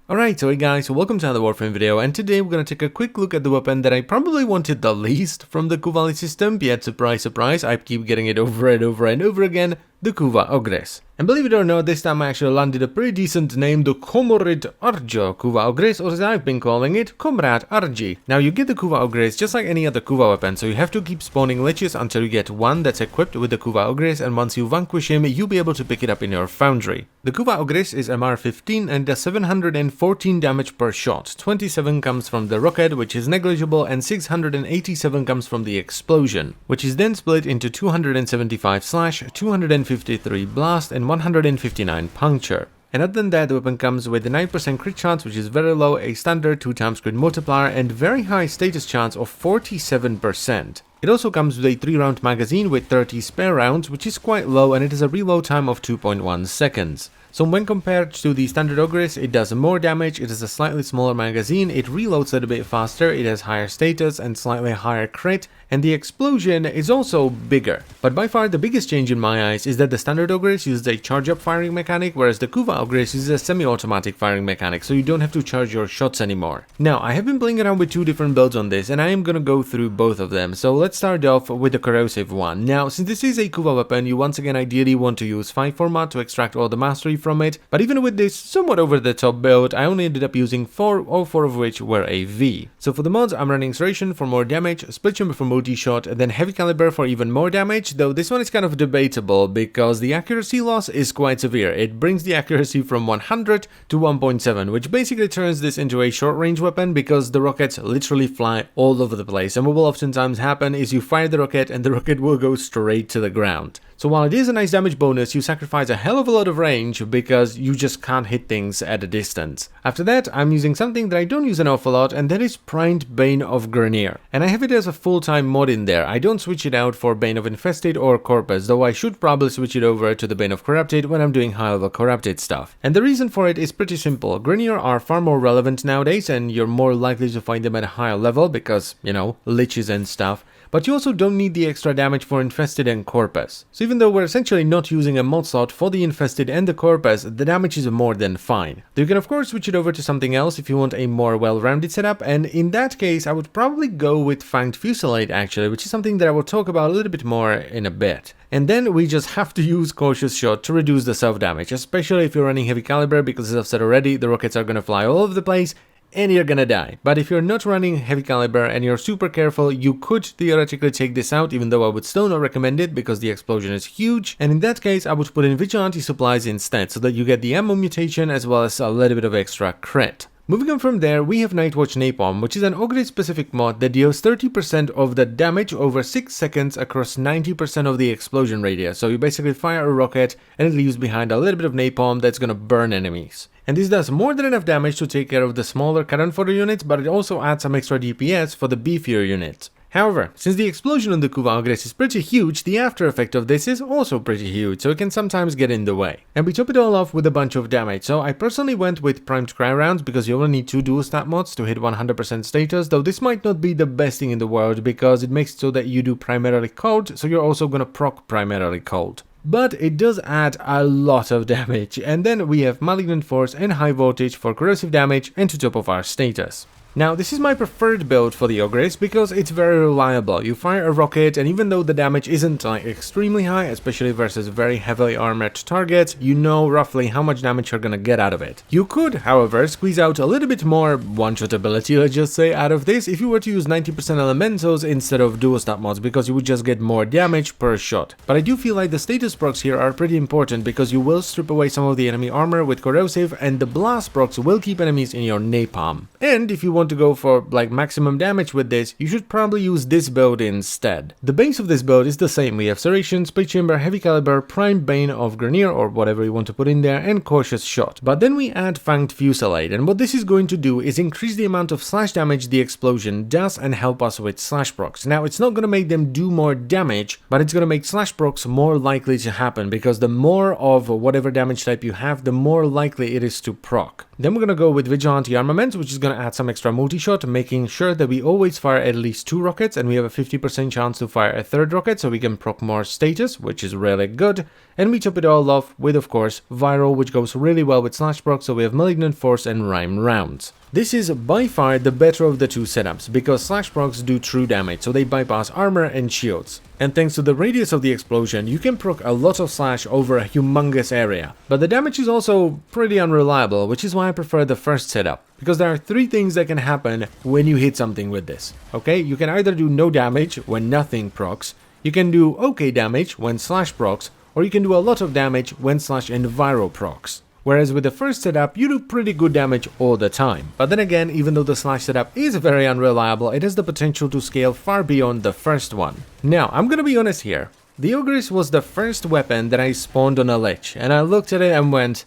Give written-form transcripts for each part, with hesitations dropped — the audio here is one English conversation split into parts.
Alright, so hey guys, so welcome to another Warframe video, and today we're going to take a quick look at the weapon that I probably wanted the least from the Kuva Ogris system, yet surprise surprise, I keep getting it over and over and over again, the Kuva Ogris. And believe it or not, this time I actually landed a pretty decent name, the Comrade Arjo Kuva Ogris, or as I've been calling it, Comrade Arji. Now you get the Kuva Ogris just like any other Kuva weapon, so you have to keep spawning liches until you get one that's equipped with the Kuva Ogris, and once you vanquish him, you'll be able to pick it up in your foundry. The Kuva Ogris is MR15 and does 714 damage per shot. 27 comes from the rocket, which is negligible, and 687 comes from the explosion, which is then split into 275 slash, 253 blast, and 159 puncture. And other than that, the weapon comes with a 9% crit chance, which is very low, a standard 2x crit multiplier, and very high status chance of 47%. It also comes with a 3-round magazine with 30 spare rounds, which is quite low, and it has a reload time of 2.1 seconds. So when compared to the standard Ogris, it does more damage, it has a slightly smaller magazine, it reloads a little bit faster, it has higher status and slightly higher crit, and the explosion is also bigger. But by far the biggest change in my eyes is that the standard Ogris uses a charge-up firing mechanic, whereas the Kuva Ogris uses a semi-automatic firing mechanic, so you don't have to charge your shots anymore. Now, I have been playing around with two different builds on this, and I am gonna go through both of them, so let's start off with the Corrosive one. Now, since this is a Kuva weapon, you once again ideally want to use 5 Forma to extract all the mastery from it, but even with this somewhat over-the-top build, I only ended up using 4, all 4 of which were a V. So for the mods, I'm running Serration for more damage, Split Chamber for multi-shot, and then Heavy Caliber for even more damage, though this one is kind of debatable because the accuracy loss is quite severe. It brings the accuracy from 100 to 1.7, which basically turns this into a short-range weapon because the rockets literally fly all over the place, and what will oftentimes happen is you fire the rocket and the rocket will go straight to the ground. So while it is a nice damage bonus, you sacrifice a hell of a lot of range because you just can't hit things at a distance. After that, I'm using something that I don't use an awful lot, and that is Primed Bane of Grenier. And I have it as a full-time mod in there. I don't switch it out for Bane of Infested or Corpus, though I should probably switch it over to the Bane of Corrupted when I'm doing high-level Corrupted stuff. And the reason for it is pretty simple. Grenier are far more relevant nowadays, and you're more likely to find them at a higher level because, you know, liches and stuff. But you also don't need the extra damage for Infested and Corpus. So even though we're essentially not using a mod slot for the Infested and the Corpus, the damage is more than fine. You can of course switch it over to something else if you want a more well-rounded setup, and in that case I would probably go with Fanged Fusillade actually, which is something that I will talk about a little bit more in a bit. And then we just have to use Cautious Shot to reduce the self-damage, especially if you're running Heavy Caliber, because as I've said already, the rockets are gonna fly all over the place, and you're gonna die. But if you're not running Heavy Caliber and you're super careful, you could theoretically take this out, even though I would still not recommend it because the explosion is huge, and in that case I would put in Vigilante Supplies instead, so that you get the ammo mutation as well as a little bit of extra crit. Moving on from there, we have Nightwatch Napalm, which is an Ogris specific mod that deals 30% of the damage over 6 seconds across 90% of the explosion radius. So you basically fire a rocket and it leaves behind a little bit of napalm that's gonna burn enemies. And this does more than enough damage to take care of the smaller cannon fodder units, but it also adds some extra DPS for the beefier units. However, since the explosion on the Kuva Ogris is pretty huge, the after effect of this is also pretty huge, so it can sometimes get in the way. And we top it all off with a bunch of damage, so I personally went with Primed Cry rounds because you only need 2 dual stat mods to hit 100% status, though this might not be the best thing in the world because it makes it so that you do primarily cold, so you're also gonna proc primarily cold. But it does add a lot of damage, and then we have Malignant Force and High Voltage for corrosive damage and to top of our status. Now, this is my preferred build for the Ogris because it's very reliable. You fire a rocket, and even though the damage isn't like extremely high, especially versus very heavily armored targets, you know roughly how much damage you're gonna get out of it. You could, however, squeeze out a little bit more one-shot ability, let's just say, out of this if you were to use 90% elementals instead of dual stat mods, because you would just get more damage per shot. But I do feel like the status procs here are pretty important because you will strip away some of the enemy armor with Corrosive, and the blast procs will keep enemies in your napalm. And if you want to go for like maximum damage with this, you should probably use this build instead. The base of this build is the same. We have Serration, Split Chamber, Heavy Caliber, Primed Bane of Grenier, or whatever you want to put in there, and Cautious Shot. But then we add Fanged Fusillade, and what this is going to do is increase the amount of slash damage the explosion does and help us with slash procs. Now, it's not going to make them do more damage, but it's going to make slash procs more likely to happen, because the more of whatever damage type you have, the more likely it is to proc. Then we're going to go with Vigilante Armament, which is going to add some extra multi-shot, making sure that we always fire at least 2 rockets, and we have a 50% chance to fire a 3rd rocket, so we can proc more status, which is really good. And we top it all off with, of course, Viral, which goes really well with Slash proc, so we have Malignant Force and Rhyme rounds. This is by far the better of the 2 setups, because Slash procs do true damage, so they bypass armor and shields. And thanks to the radius of the explosion, you can proc a lot of slash over a humongous area. But the damage is also pretty unreliable, which is why I prefer the first setup. Because there are 3 things that can happen when you hit something with this. Okay, you can either do no damage when nothing procs, you can do okay damage when slash procs, or you can do a lot of damage when slash and viral procs. Whereas with the first setup, you do pretty good damage all the time. But then again, even though the slash setup is very unreliable, it has the potential to scale far beyond the first one. Now, I'm gonna be honest here. The Ogris was the first weapon that I spawned on a lich, and I looked at it and went,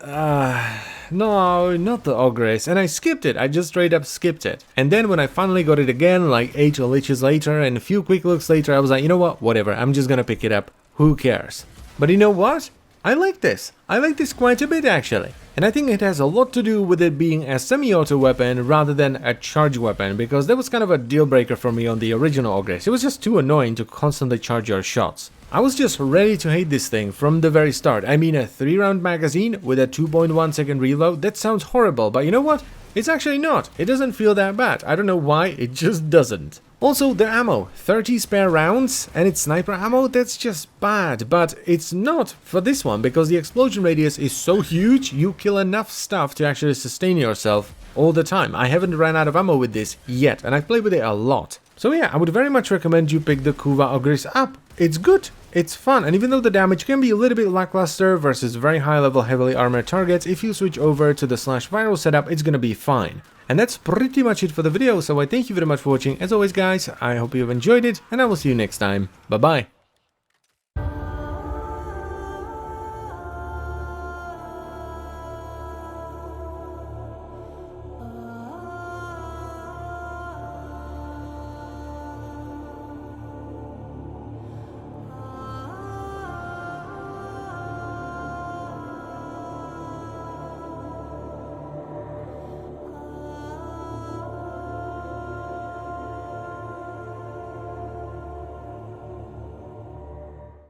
no, not the Ogris, and I skipped it. I just straight up skipped it. And then when I finally got it again, like 8 liches later and a few quick looks later, I was like, you know what, whatever, I'm just gonna pick it up. Who cares? But you know what? I like this. I like this quite a bit actually. And I think it has a lot to do with it being a semi-auto weapon rather than a charge weapon, because that was kind of a deal breaker for me on the original Ogris. It was just too annoying to constantly charge your shots. I was just ready to hate this thing from the very start. I mean, a 3-round magazine with a 2.1 second reload, that sounds horrible, but you know what? It's actually not. It doesn't feel that bad. I don't know why, it just doesn't. Also, the ammo, 30 spare rounds, and it's sniper ammo, that's just bad, but it's not for this one, because the explosion radius is so huge, you kill enough stuff to actually sustain yourself all the time. I haven't run out of ammo with this yet, and I've played with it a lot. So yeah, I would very much recommend you pick the Kuva Ogris up. It's good, it's fun, and even though the damage can be a little bit lackluster versus very high level heavily armored targets, if you switch over to the slash viral setup, it's gonna be fine. And that's pretty much it for the video, so I thank you very much for watching. As always guys, I hope you've enjoyed it, and I will see you next time. Bye bye.